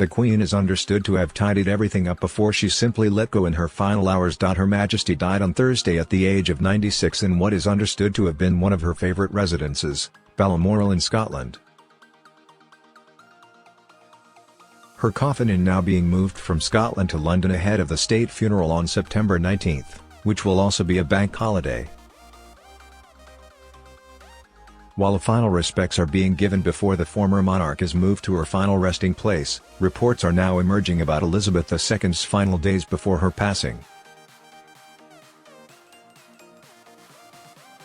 The Queen is understood to have tidied everything up before she simply let go in her final hours. Her Majesty died on Thursday at the age of 96 in what is understood to have been one of her favourite residences, Balmoral in Scotland. Her coffin is now being moved from Scotland to London ahead of the state funeral on September 19, which will also be a bank holiday. While final respects are being given before the former monarch is moved to her final resting place, reports are now emerging about Elizabeth II's final days before her passing.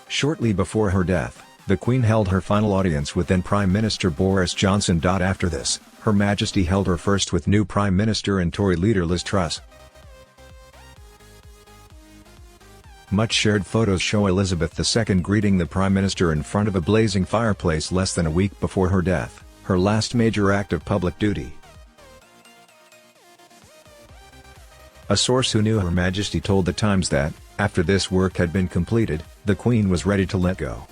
Shortly before her death, the Queen held her final audience with then Prime Minister Boris Johnson. After this, Her Majesty held her first with new Prime Minister and Tory leader Liz Truss. Much shared photos show Elizabeth II greeting the Prime Minister in front of a blazing fireplace less than a week before her death, her last major act of public duty. A source who knew Her Majesty told The Times that, after this work had been completed, the Queen was ready to let go.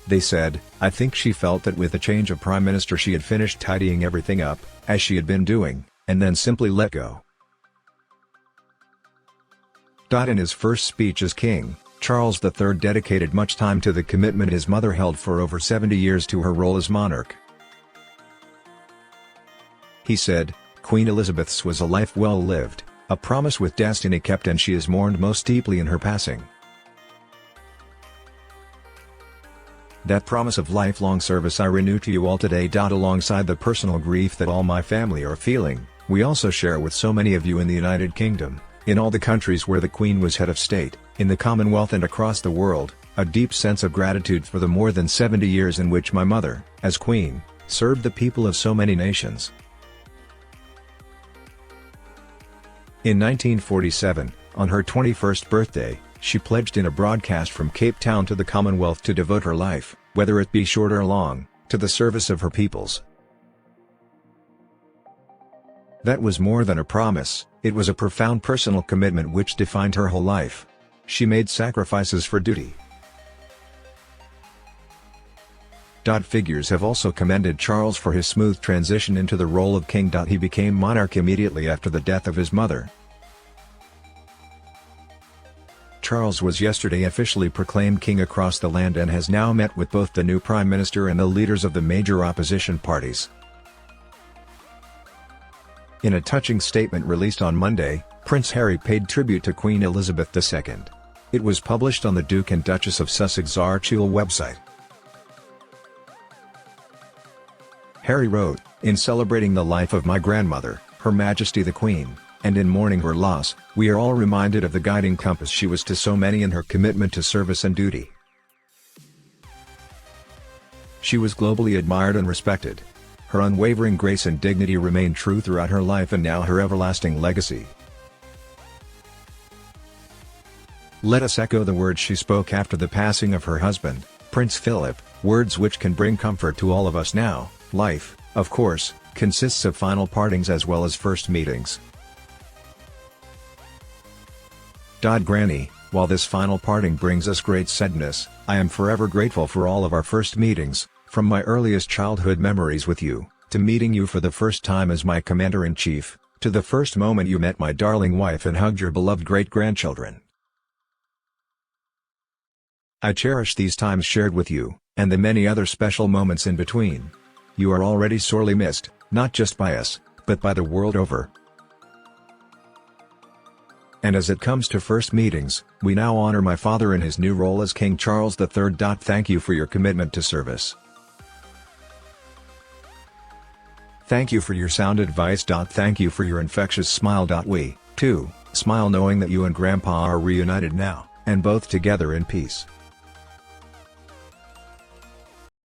They said, "I think she felt that with the change of Prime Minister she had finished tidying everything up, as she had been doing, and then simply let go." In his first speech as King, Charles III dedicated much time to the commitment his mother held for over 70 years to her role as monarch. He said, "Queen Elizabeth's was a life well lived, a promise with destiny kept, and she is mourned most deeply in her passing. That promise of lifelong service I renew to you all today. Alongside the personal grief that all my family are feeling, we also share with so many of you in the United Kingdom, in all the countries where the Queen was head of state, in the Commonwealth and across the world, a deep sense of gratitude for the more than 70 years in which my mother, as Queen, served the people of so many nations." In 1947, on her 21st birthday, she pledged in a broadcast from Cape Town to the Commonwealth to devote her life, whether it be short or long, to the service of her peoples. That was more than a promise, it was a profound personal commitment which defined her whole life. She made sacrifices for duty. Figures have also commended Charles for his smooth transition into the role of king. He became monarch immediately after the death of his mother. Charles was yesterday officially proclaimed king across the land and has now met with both the new Prime Minister and the leaders of the major opposition parties. In a touching statement released on Monday, Prince Harry paid tribute to Queen Elizabeth II. It was published on the Duke and Duchess of Sussex's Archewell website. Harry wrote, "In celebrating the life of my grandmother, Her Majesty the Queen, and in mourning her loss, we are all reminded of the guiding compass she was to so many in her commitment to service and duty. She was globally admired and respected. Her unwavering grace and dignity remained true throughout her life and now her everlasting legacy. Let us echo the words she spoke after the passing of her husband, Prince Philip, words which can bring comfort to all of us now. Life, of course, consists of final partings as well as first meetings. Granny, while this final parting brings us great sadness, I am forever grateful for all of our first meetings, from my earliest childhood memories with you, to meeting you for the first time as my Commander-in-Chief, to the first moment you met my darling wife and hugged your beloved great-grandchildren. I cherish these times shared with you, and the many other special moments in between. You are already sorely missed, not just by us, but by the world over. And as it comes to first meetings, we now honor my father in his new role as King Charles III. Thank you for your commitment to service. Thank you for your sound advice. Thank you for your infectious smile. We, too, smile knowing that you and Grandpa are reunited now, and both together in peace.